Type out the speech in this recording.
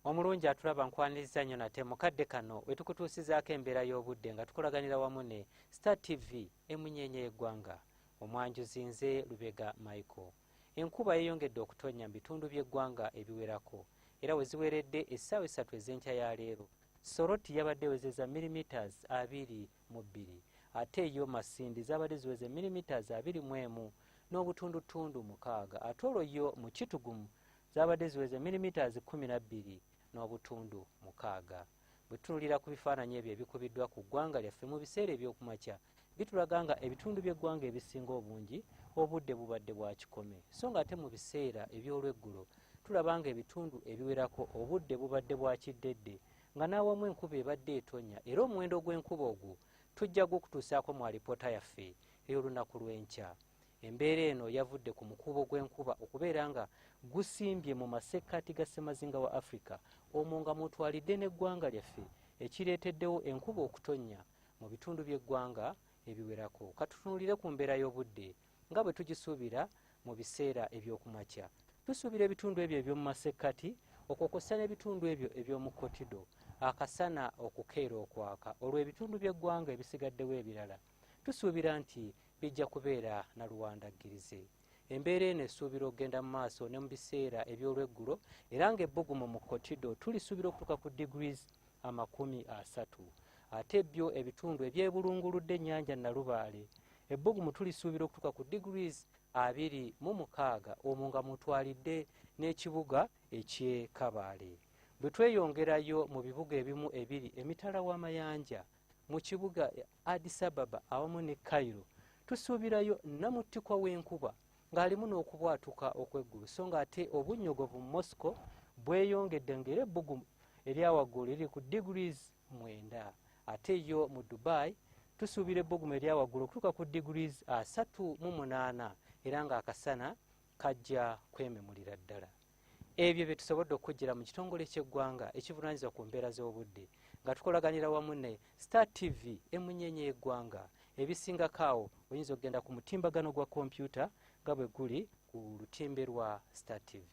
Omulungi atulaba nkwaniriza nnyo nate mukadde kano wetukutuusizaako embeera y'obudde nga tukolaganira wamu ne Star TV emunyenye y'eggwanga. Omwanjuzi nze Lubega Michael. Enkuba yeeyongedde okutonnya mu bitundu by'eggwanga ebiwerako era we ziweredde essaawa 3 ez'enkya ya leero. Soroti yabadde ewezezza millimeters 22 ate yo Masindi zabadde ziweze millimeters 21 n'obutundutundu 6 ate olwo yo mu Kitugumu zabadde ziweze millimeters 12 n'obutundu 6. Bwe tutunulira ku bifaananyi ebyo ebikubiddwa ku ggwanga lyaffe mu biseera eby'okumakya bitulaga nga ebitundu by'eggwanga ebisinga obungi obudde bubadde bwa kikome, so nga ate mu biseera eby'olweggulo tulaba nga ebitundu ebiwerako obudde bubadde bwa kiddedde nga n'awamu enkuba ebadde etonnya era omuwendo gw'enkuba ogwo tujja gukutuusaako mu alipoota yaffe ey'olunaku lw'enkya. Embeera eno yavudde ku mukuubo gw'enkuba okubeera nga gusimbye mu masekkati ga ssemazinga wa Africa omwo nga mutwalidde n'eggwanga lyaffe ekireeteddewo enkuba okutonnya mu bitundu by'eggwanga ebiwerako. Katutunulire ku mbeera y'obudde nga bwe tugisuubira mu biseera eby'okumakya. Tusuubira ebitundu ebyo eby'omu masekkati okwokosa n'ebitundu ebyo eby'omu Kotido akasana okukeera okwaka olwo ebitundu by'eggwanga ebisigaddewo ebirala tusuubira nti bijja kubeera na luwandaggirize. Embeera eno esuubira okugenda mu maaso ne mu biseera eby'olweggulo era ng'ebbugumu mu Kotido tulisuubira okutuuka ku degrees 30 ate byo ebitundu ebyebulunguludde ennyanja Nalubaale ebbugumu tulisuubira okutuuka ku degrees 26 omwo nga mutwalidde n'ekibuga eky'e Kabaale. Bwe tweyongerayo mu bibuga ebimu ebiri emitala w'amayanja mu kibuga Addis Ababa awamu ne Cairo tusuubirayo namuttikwa w'enkuba ng'alimu n'okubwatuka okw'eggulu so nga ate obunnyogovu mu Moscow bweyongedde ng'era ebbugumu eryawaggulu liri ku degrees 9 ate yo mu Dubai tusuubira ebbugumu eryawaggulu okutuuka ku degrees 38 era ng'akasana kajja kwememulira ddala. Ebyo bye tusobodde okujjira mu kitongole ky'eggwanga ekivunaanyizibwa ku mbeera z'obudde nga tukolaganira wamu ne Star TV emunyenye y'eggwanga. Ebisingako awo oyinza okugenda ku mutimbagano gwa kompyuta nga bwe guli ku lutimbe lwa Star TV.